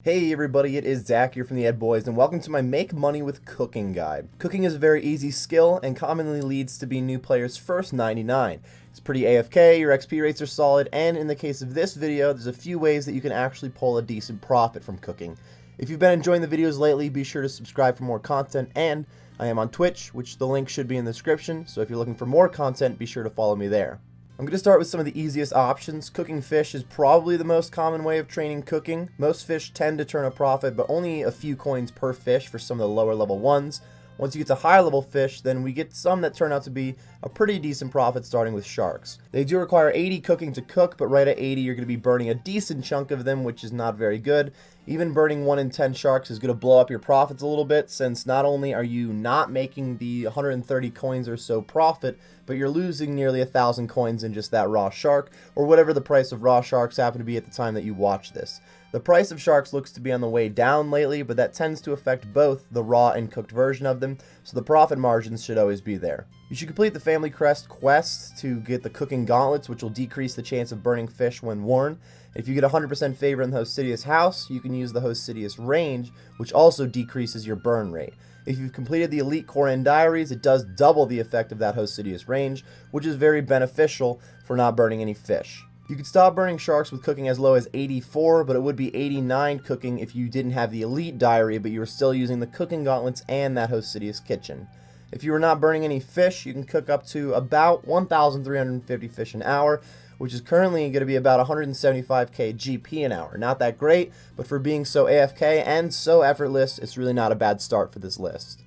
Hey everybody, it is Zach here from the Ed Boys, and welcome to my Make Money with Cooking guide. Cooking is a very easy skill and commonly leads to being new players' first 99. It's pretty AFK, your XP rates are solid, and in the case of this video, there's a few ways that you can actually pull a decent profit from cooking. If you've been enjoying the videos lately, be sure to subscribe for more content, and I am on Twitch, which the link should be in the description, so if you're looking for more content, be sure to follow me there. I'm going to start with some of the easiest options. Cooking fish is probably the most common way of training cooking. Most fish tend to turn a profit, but only a few coins per fish for some of the lower level ones. Once you get to higher level fish, then we get some that turn out to be a pretty decent profit, starting with sharks. They do require 80 cooking to cook, but right at 80 you're going to be burning a decent chunk of them, which is not very good. Even burning 1 in 10 sharks is going to blow up your profits a little bit, since not only are you not making the 130 coins or so profit, but you're losing nearly 1,000 coins in just that raw shark, or whatever the price of raw sharks happen to be at the time that you watch this. The price of sharks looks to be on the way down lately, but that tends to affect both the raw and cooked version of them, so the profit margins should always be there. You should complete the Family Crest quest to get the cooking gauntlets, which will decrease the chance of burning fish when worn. If you get 100% favor in the Hostitius house, you can use the Hostitius range, which also decreases your burn rate. If you've completed the Elite Core End Diaries, it does double the effect of that Hostitius range, which is very beneficial for not burning any fish. You could stop burning sharks with cooking as low as 84, but it would be 89 cooking if you didn't have the Elite Diary, but you were still using the cooking gauntlets and that Hostitius kitchen. If you were not burning any fish, you can cook up to about 1,350 fish an hour, which is currently going to be about 175k GP an hour. Not that great, but for being so AFK and so effortless, it's really not a bad start for this list.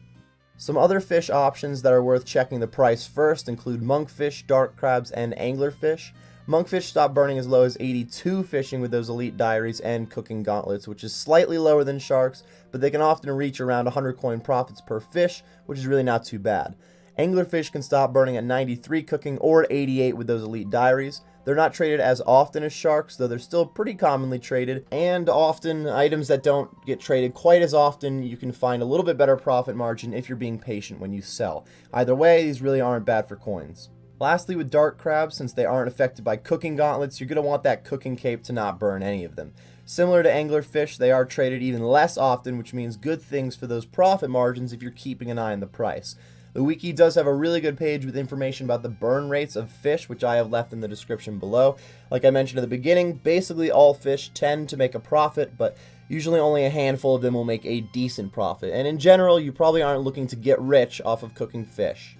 Some other fish options that are worth checking the price first include monkfish, dark crabs, and anglerfish. Monkfish stop burning as low as 82 fishing with those Elite Diaries and cooking gauntlets, which is slightly lower than sharks, but they can often reach around 100 coin profits per fish, which is really not too bad. Anglerfish can stop burning at 93 cooking or 88 with those Elite Diaries. They're not traded as often as sharks, though they're still pretty commonly traded, and often items that don't get traded quite as often, you can find a little bit better profit margin if you're being patient when you sell. Either way, these really aren't bad for coins. Lastly, with dark crabs, since they aren't affected by cooking gauntlets, you're going to want that cooking cape to not burn any of them. Similar to anglerfish, they are traded even less often, which means good things for those profit margins if you're keeping an eye on the price. The wiki does have a really good page with information about the burn rates of fish, which I have left in the description below. Like I mentioned at the beginning, basically all fish tend to make a profit, but usually only a handful of them will make a decent profit. And in general, you probably aren't looking to get rich off of cooking fish.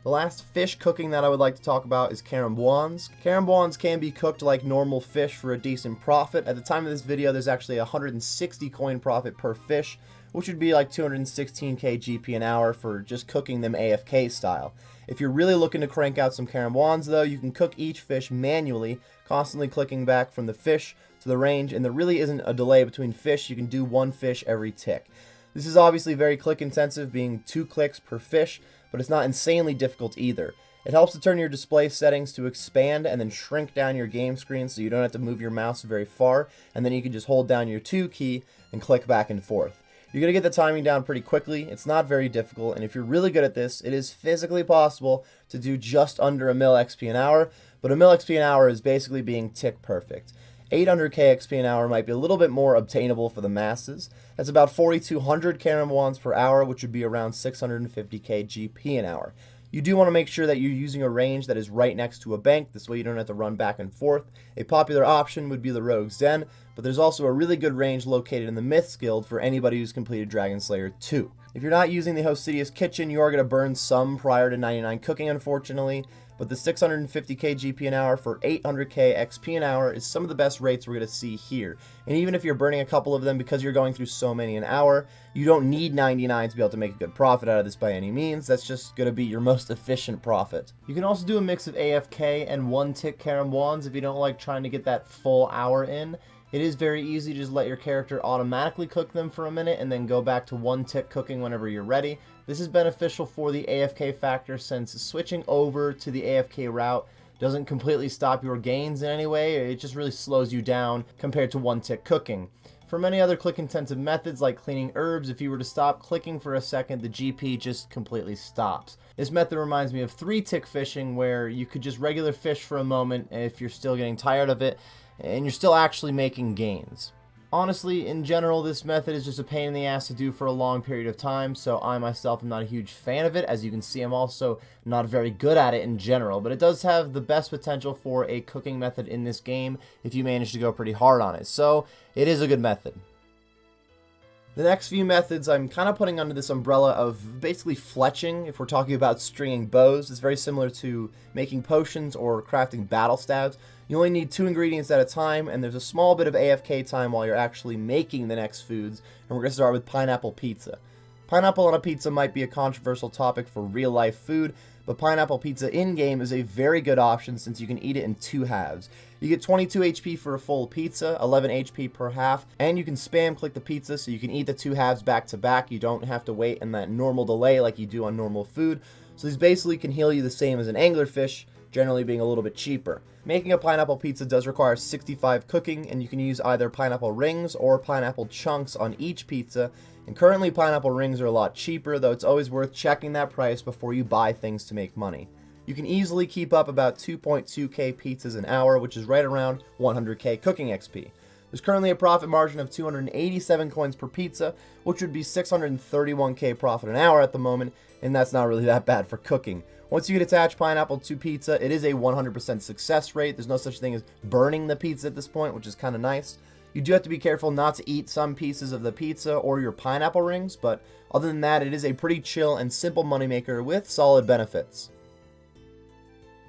The last fish cooking that I would like to talk about is caramboins. Caramboins can be cooked like normal fish for a decent profit. At the time of this video, there's actually 160 coin profit per fish, which would be like 216k GP an hour for just cooking them AFK style. If you're really looking to crank out some caramboins though, you can cook each fish manually, constantly clicking back from the fish to the range, and there really isn't a delay between fish. You can do one fish every tick. This is obviously very click intensive, being 2 clicks per fish, but it's not insanely difficult either. It helps to turn your display settings to expand and then shrink down your game screen so you don't have to move your mouse very far, and then you can just hold down your 2 key and click back and forth. You're going to get the timing down pretty quickly. It's not very difficult, and if you're really good at this, it is physically possible to do just under a mil XP an hour, but a mil XP an hour is basically being tick perfect. 800k XP an hour might be a little bit more obtainable for the masses. That's about 4,200 caramboins per hour, which would be around 650k GP an hour. You do want to make sure that you're using a range that is right next to a bank, this way you don't have to run back and forth. A popular option would be the Rogue's Den, but there's also a really good range located in the Myths Guild for anybody who's completed Dragon Slayer 2. If you're not using the Hostitius kitchen, you are going to burn some prior to 99 cooking, unfortunately, but the 650k GP an hour for 800k XP an hour is some of the best rates we're going to see here. And even if you're burning a couple of them because you're going through so many an hour, you don't need 99 to be able to make a good profit out of this by any means. That's just going to be your most efficient profit. You can also do a mix of AFK and 1-tick caramboins if you don't like trying to get that full hour in. It is very easy to just let your character automatically cook them for a minute and then go back to 1-tick cooking whenever you're ready. This is beneficial for the AFK factor, since switching over to the AFK route doesn't completely stop your gains in any way. It just really slows you down compared to 1-tick cooking. For many other click-intensive methods like cleaning herbs, if you were to stop clicking for a second, the GP just completely stops. This method reminds me of 3-tick fishing, where you could just regular fish for a moment if you're still getting tired of it, and you're still actually making gains. Honestly, in general, this method is just a pain in the ass to do for a long period of time, so I myself am not a huge fan of it. As you can see, I'm also not very good at it in general, but it does have the best potential for a cooking method in this game if you manage to go pretty hard on it, so it is a good method. The next few methods I'm kind of putting under this umbrella of basically fletching. If we're talking about stringing bows, it's very similar to making potions or crafting battle stabs. You only need 2 ingredients at a time, and there's a small bit of AFK time while you're actually making the next foods, and we're going to start with pineapple pizza. Pineapple on a pizza might be a controversial topic for real-life food, but pineapple pizza in-game is a very good option since you can eat it in 2 halves. You get 22 HP for a full pizza, 11 HP per half, and you can spam click the pizza so you can eat the 2 halves back to back. You don't have to wait in that normal delay like you do on normal food. So these basically can heal you the same as an anglerfish, generally being a little bit cheaper. Making a pineapple pizza does require 65 cooking, and you can use either pineapple rings or pineapple chunks on each pizza. And currently pineapple rings are a lot cheaper, though it's always worth checking that price before you buy things to make money. You can easily keep up about 2.2k pizzas an hour, which is right around 100k cooking XP. There's currently a profit margin of 287 coins per pizza, which would be 631k profit an hour at the moment, and that's not really that bad for cooking. Once you get attached pineapple to pizza, it is a 100% success rate. There's no such thing as burning the pizza at this point, which is kind of nice. You do have to be careful not to eat some pieces of the pizza or your pineapple rings, but other than that, it is a pretty chill and simple moneymaker with solid benefits.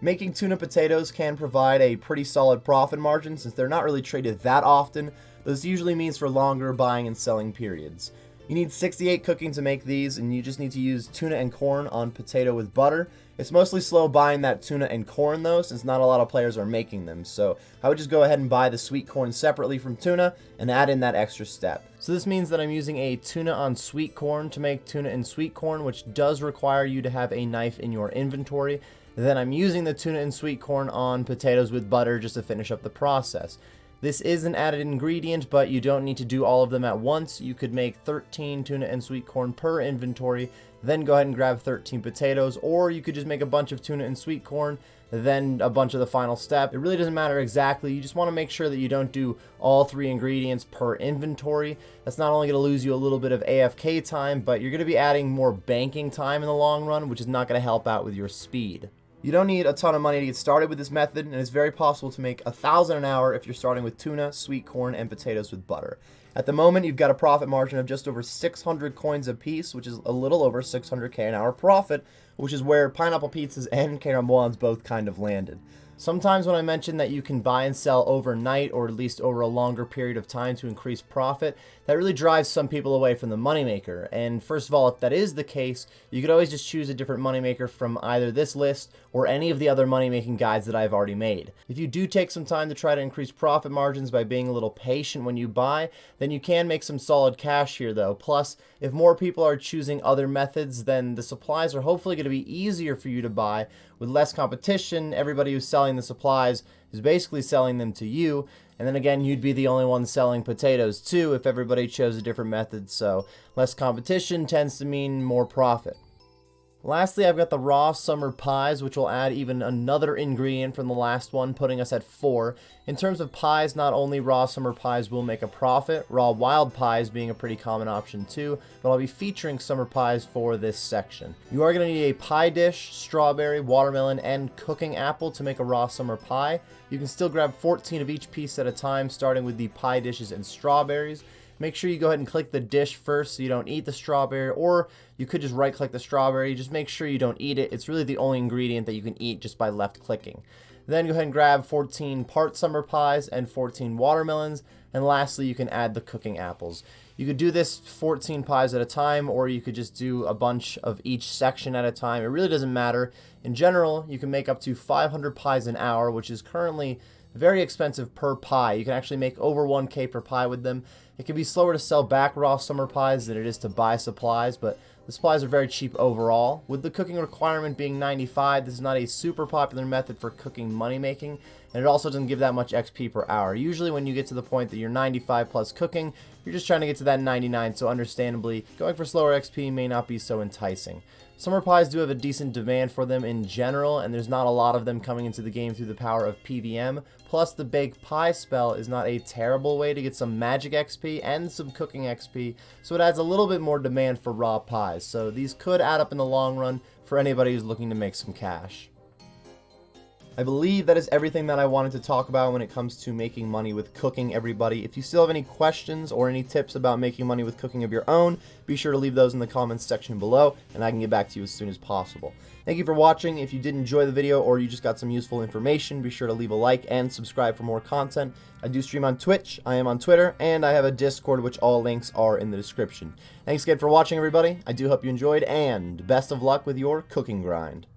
Making tuna potatoes can provide a pretty solid profit margin since they're not really traded that often. This usually means for longer buying and selling periods. You need 68 cooking to make these, and you just need to use tuna and corn on potato with butter. It's mostly slow buying that tuna and corn though, since not a lot of players are making them, so I would just go ahead and buy the sweet corn separately from tuna and add in that extra step. So this means that I'm using a tuna on sweet corn to make tuna and sweet corn, which does require you to have a knife in your inventory. Then I'm using the tuna and sweet corn on potatoes with butter just to finish up the process. This is an added ingredient, but you don't need to do all of them at once. You could make 13 tuna and sweet corn per inventory, then go ahead and grab 13 potatoes, or you could just make a bunch of tuna and sweet corn, then a bunch of the final step. It really doesn't matter exactly. You just want to make sure that you don't do all 3 ingredients per inventory. That's not only going to lose you a little bit of AFK time, but you're going to be adding more banking time in the long run, which is not going to help out with your speed. You don't need a ton of money to get started with this method, and it's very possible to make 1,000 an hour if you're starting with tuna, sweet corn, and potatoes with butter. At the moment, you've got a profit margin of just over 600 coins a piece, which is a little over 600k an hour profit, which is where pineapple pizzas and carambolans both kind of landed. Sometimes when I mention that you can buy and sell overnight, or at least over a longer period of time to increase profit, that really drives some people away from the moneymaker. And first of all, if that is the case, you could always just choose a different moneymaker from either this list or any of the other money-making guides that I've already made. If you do take some time to try to increase profit margins by being a little patient when you buy, then you can make some solid cash here though. Plus, if more people are choosing other methods, then the supplies are hopefully going to be easier for you to buy. With less competition, everybody who's selling the supplies is basically selling them to you. And then again, you'd be the only one selling potatoes too if everybody chose a different method. So less competition tends to mean more profit. Lastly, I've got the raw summer pies, which will add even another ingredient from the last one, putting us at 4. In terms of pies, not only raw summer pies will make a profit, raw wild pies being a pretty common option too, but I'll be featuring summer pies for this section. You are going to need a pie dish, strawberry, watermelon, and cooking apple to make a raw summer pie. You can still grab 14 of each piece at a time, starting with the pie dishes and strawberries. Make sure you go ahead and click the dish first so you don't eat the strawberry, or you could just right click the strawberry. Just make sure you don't eat it. It's really the only ingredient that you can eat just by left clicking. Then go ahead and grab 14 part summer pies and 14 watermelons, and lastly you can add the cooking apples. You could do this 14 pies at a time, or you could just do a bunch of each section at a time. It really doesn't matter. In general, you can make up to 500 pies an hour, which is currently very expensive per pie. You can actually make over 1k per pie with them. It can be slower to sell back raw summer pies than it is to buy supplies, but the supplies are very cheap overall. With the cooking requirement being 95, this is not a super popular method for cooking money making, and it also doesn't give that much XP per hour. Usually when you get to the point that you're 95 plus cooking, you're just trying to get to that 99, so understandably, going for slower XP may not be so enticing. Summer pies do have a decent demand for them in general, and there's not a lot of them coming into the game through the power of PVM, plus the baked pie spell is not a terrible way to get some magic XP and some cooking XP, so it adds a little bit more demand for raw pies, so these could add up in the long run for anybody who's looking to make some cash. I believe that is everything that I wanted to talk about when it comes to making money with cooking, everybody. If you still have any questions or any tips about making money with cooking of your own, be sure to leave those in the comments section below, and I can get back to you as soon as possible. Thank you for watching. If you did enjoy the video or you just got some useful information, be sure to leave a like and subscribe for more content. I do stream on Twitch, I am on Twitter, and I have a Discord, which all links are in the description. Thanks again for watching, everybody. I do hope you enjoyed, and best of luck with your cooking grind.